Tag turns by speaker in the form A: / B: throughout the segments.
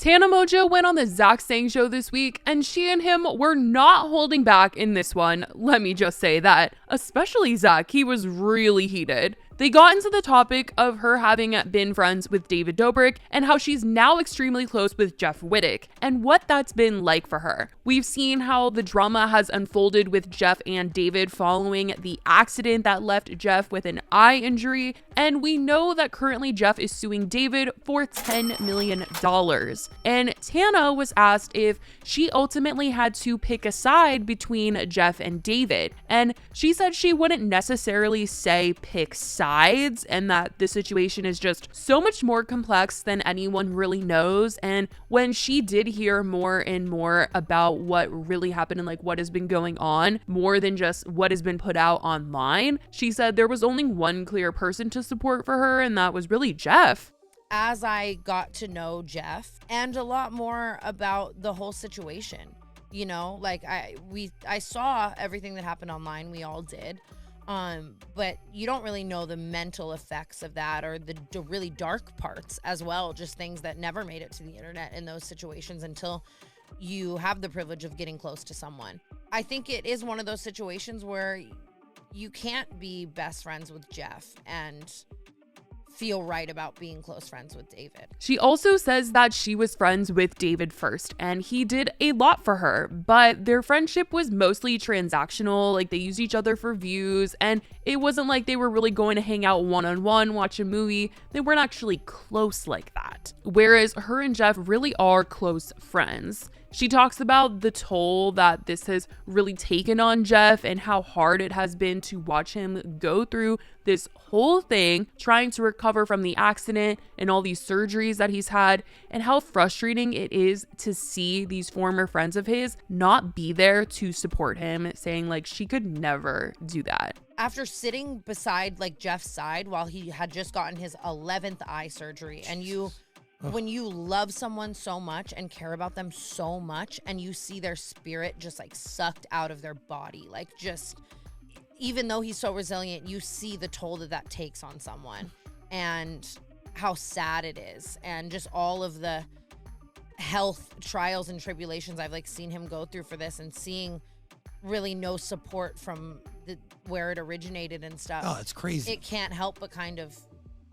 A: Tana Mongeau went on the Zach Sang show this week, and she and him were not holding back in this one. Let me just say that. Especially Zach, he was really heated. They got into the topic of her having been friends with David Dobrik and how she's now extremely close with Jeff Wittek and what that's been like for her. We've seen how the drama has unfolded with Jeff and David following the accident that left Jeff with an eye injury, and we know that currently Jeff is suing David for $10 million. And Tana was asked if she ultimately had to pick a side between Jeff and David, and she said she wouldn't necessarily say pick sides, and that the situation is just so much more complex than anyone really knows. And when she did hear more and more about what really happened and like what has been going on, more than just what has been put out online, she said there was only one clear person to support for her, and that was really Jeff.
B: As I got to know Jeff and a lot more about the whole situation, you know, like I saw everything that happened online, we all did. But you don't really know the mental effects of that, or the really dark parts as well, just things that never made it to the internet in those situations until you have the privilege of getting close to someone. I think it is one of those situations where you can't be best friends with Jeff and feel right about being close friends with David.
A: She also says that she was friends with David first, and he did a lot for her, but their friendship was mostly transactional. Like, they used each other for views, and it wasn't like they were really going to hang out one-on-one, watch a movie. They weren't actually close like that. Whereas her and Jeff really are close friends. She talks about the toll that this has really taken on Jeff and how hard it has been to watch him go through this whole thing, trying to recover from the accident and all these surgeries that he's had, and how frustrating it is to see these former friends of his not be there to support him, saying like she could never do that.
B: After sitting beside like Jeff's side while he had just gotten his 11th eye surgery, and when you love someone so much and care about them so much, and you see their spirit just like sucked out of their body, like just, even though he's so resilient, you see the toll that takes on someone and how sad it is, and just all of the health trials and tribulations I've like seen him go through for this, and seeing really no support from where it originated and stuff.
C: Oh, it's crazy.
B: It can't help but kind of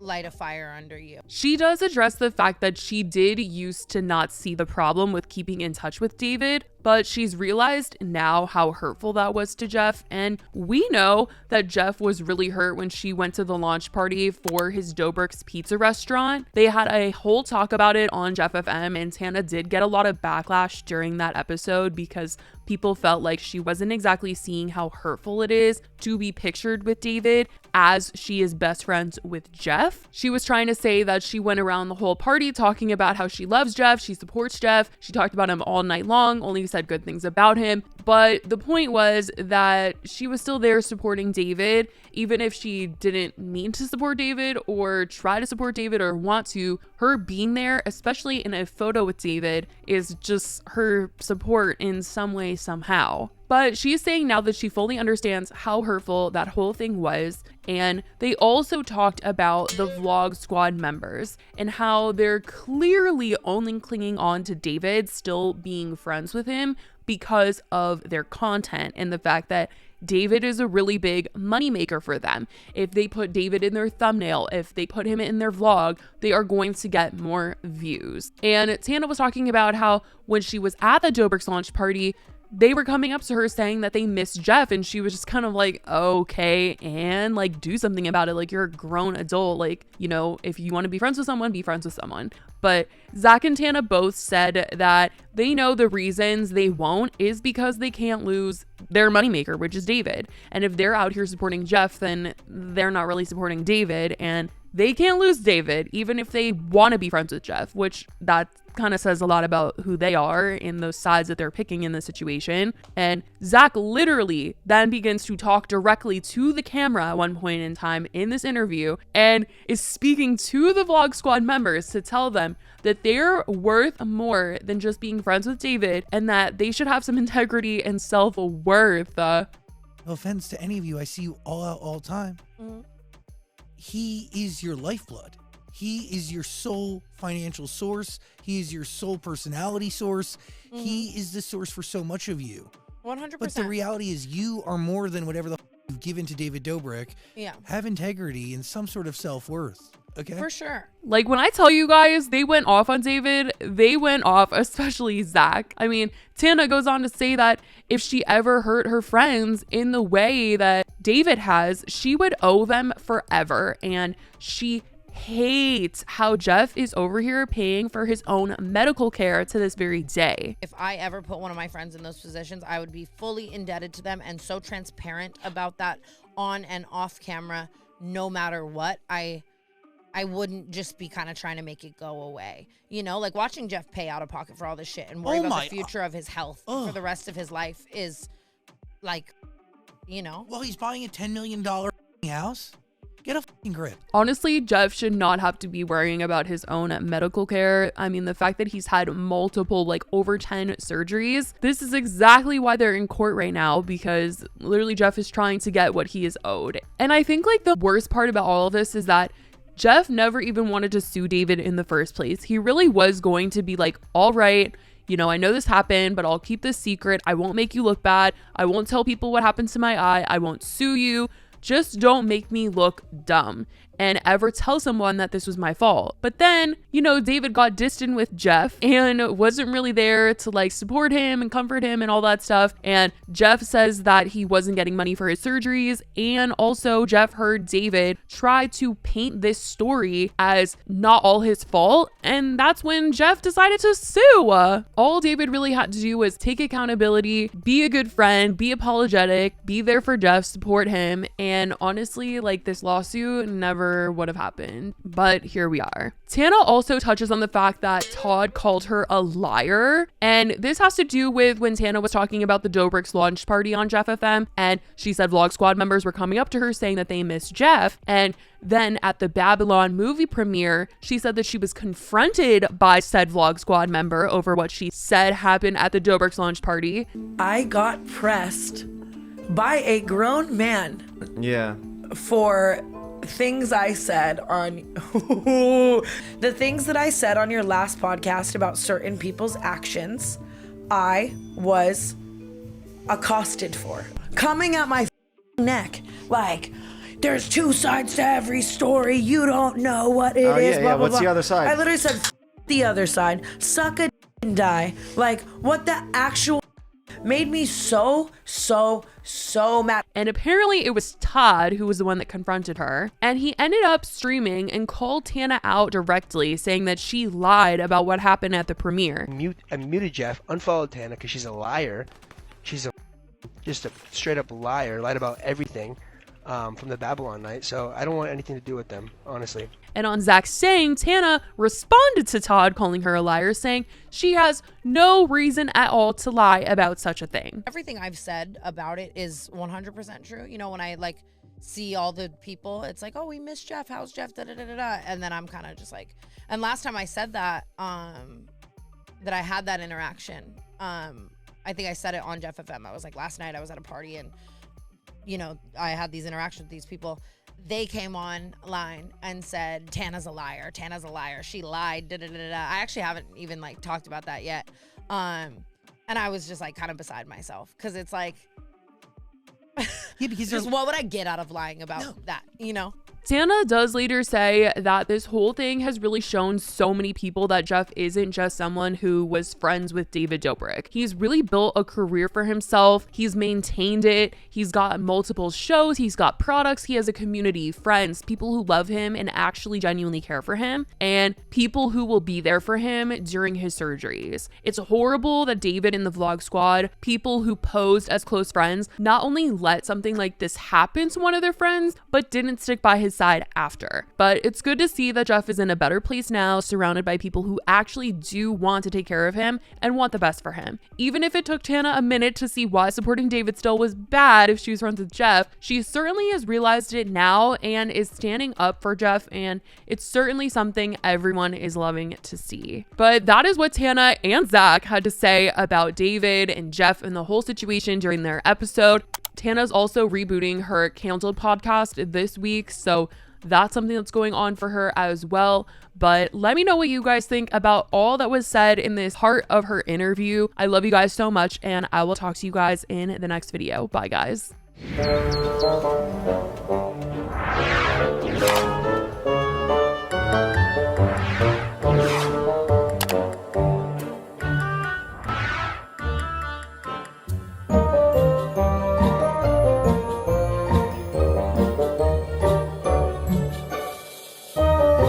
B: light a fire under you.
A: She does address the fact that she did used to not see the problem with keeping in touch with David, but she's realized now how hurtful that was to Jeff. And we know that Jeff was really hurt when she went to the launch party for his Dobrik's pizza restaurant. They had a whole talk about it on Jeff FM, and Tana did get a lot of backlash during that episode because people felt like she wasn't exactly seeing how hurtful it is to be pictured with David as she is best friends with Jeff. She was trying to say that she went around the whole party talking about how she loves Jeff, she supports Jeff, she talked about him all night long, only said good things about him. But the point was that she was still there supporting David, even if she didn't mean to support David or try to support David or want to. Her being there, especially in a photo with David, is just her support in some way, somehow. But she's saying now that she fully understands how hurtful that whole thing was. And they also talked about the Vlog Squad members and how they're clearly only clinging on to David, still being friends with him because of their content and the fact that David is a really big moneymaker for them. If they put David in their thumbnail, if they put him in their vlog, they are going to get more views. And Tana was talking about how when she was at the Dobrik's launch party, they were coming up to her saying that they miss Jeff, and she was just kind of like, okay, and like do something about it. Like, you're a grown adult. Like, you know, if you want to be friends with someone, be friends with someone. But Zach and Tana both said that they know the reasons they won't is because they can't lose their moneymaker, which is David. And if they're out here supporting Jeff, then they're not really supporting David, and they can't lose David, even if they want to be friends with Jeff, which that kind of says a lot about who they are in those sides that they're picking in the situation. And Zach literally then begins to talk directly to the camera at one point in time in this interview and is speaking to the Vlog Squad members to tell them that they're worth more than just being friends with David and that they should have some integrity and self-worth.
C: No offense to any of you, I see you all out all the time.
B: Mm-hmm.
C: He is your lifeblood. He is your sole financial source. He is your sole personality source. He is the source for so much of you.
B: 100%.
C: But the reality is you are more than whatever the you've given to David Dobrik.
B: Yeah.
C: Have integrity and some sort of self-worth. Okay?
B: For sure.
A: Like, when I tell you guys, they went off on David, they went off, especially Zach. I mean, Tana goes on to say that if she ever hurt her friends in the way that David has, she would owe them forever. And she hates how Jeff is over here paying for his own medical care to this very day.
B: If I ever put one of my friends in those positions, I would be fully indebted to them and so transparent about that on and off camera, no matter what. I wouldn't just be kind of trying to make it go away. You know, like watching Jeff pay out of pocket for all this shit and worry about the future of his health for the rest of his life is like, you know.
C: Well, he's buying a $10 million house. Get a fucking grip.
A: Honestly, Jeff should not have to be worrying about his own medical care. I mean, the fact that he's had multiple, like over 10 surgeries, this is exactly why they're in court right now, because literally Jeff is trying to get what he is owed. And I think like the worst part about all of this is that Jeff never even wanted to sue David in the first place. He really was going to be like, all right, you know, I know this happened, but I'll keep this secret. I won't make you look bad. I won't tell people what happened to my eye. I won't sue you. Just don't make me look dumb and ever tell someone that this was my fault. But then, you know, David got distant with Jeff and wasn't really there to like support him and comfort him and all that stuff. And Jeff says that he wasn't getting money for his surgeries. And also Jeff heard David try to paint this story as not all his fault. And that's when Jeff decided to sue. All David really had to do was take accountability, be a good friend, be apologetic, be there for Jeff, support him. And honestly, like this lawsuit never would have happened, but here we are. Tana also touches on the fact that Todd called her a liar, and this has to do with when Tana was talking about the Dobrik's launch party on Jeff FM, and she said Vlog Squad members were coming up to her saying that they miss Jeff. And then at the Babylon movie premiere, she said that she was confronted by said Vlog Squad member over what she said happened at the Dobrik's launch party.
D: I got pressed by a grown man.
E: Yeah.
D: For things I said on the things that I said on your last podcast about certain people's actions, I was accosted for. Coming at my neck like, there's two sides to every story. You don't know what it is.
E: Yeah,
D: blah, blah,
E: what's
D: blah.
E: the other side?
D: I literally said the other side. Suck a and die. Like, what the actual made me so mad.
A: And apparently it was Todd who was the one that confronted her. And he ended up streaming and called Tana out directly, saying that she lied about what happened at the premiere.
F: I muted Jeff, unfollowed Tana because she's a liar. She's just a straight up liar, lied about everything from the Babylon night. So I don't want anything to do with them, honestly.
A: And on Zach saying, Tana responded to Todd calling her a liar, saying she has no reason at all to lie about such a thing.
B: Everything I've said about it is 100% true. You know, when I like see all the people, it's like, oh, we miss Jeff. How's Jeff? Da, da, da, da, da. And then I'm kind of just like, and last time I said that, that I had that interaction, I think I said it on Jeff FM. I was like, last night I was at a party and, you know, I had these interactions with these people. They came online and said, Tana's a liar. Tana's a liar. She lied. Da, da, da, da, da. I actually haven't even like talked about that yet. And I was just like kind of beside myself because it's like,
C: Yeah, because
B: just what would I get out of lying about that, you know?
A: Tana does later say that this whole thing has really shown so many people that Jeff isn't just someone who was friends with David Dobrik. He's really built a career for himself. He's maintained it. He's got multiple shows. He's got products. He has a community, friends, people who love him and actually genuinely care for him, and people who will be there for him during his surgeries. It's horrible that David and the Vlog Squad, people who posed as close friends, not only let something like this happen to one of their friends, but didn't stick by his side after. But it's good to see that Jeff is in a better place now, surrounded by people who actually do want to take care of him and want the best for him. Even if it took Tana a minute to see why supporting David still was bad if she was friends with Jeff, she certainly has realized it now and is standing up for Jeff, and it's certainly something everyone is loving to see. But that is what Tana and Zach had to say about David and Jeff and the whole situation during their episode. Tana's also rebooting her canceled podcast this week, so that's something that's going on for her as well. But let me know what you guys think about all that was said in this part of her interview. I love you guys so much, and I will talk to you guys in the next video. Bye, guys.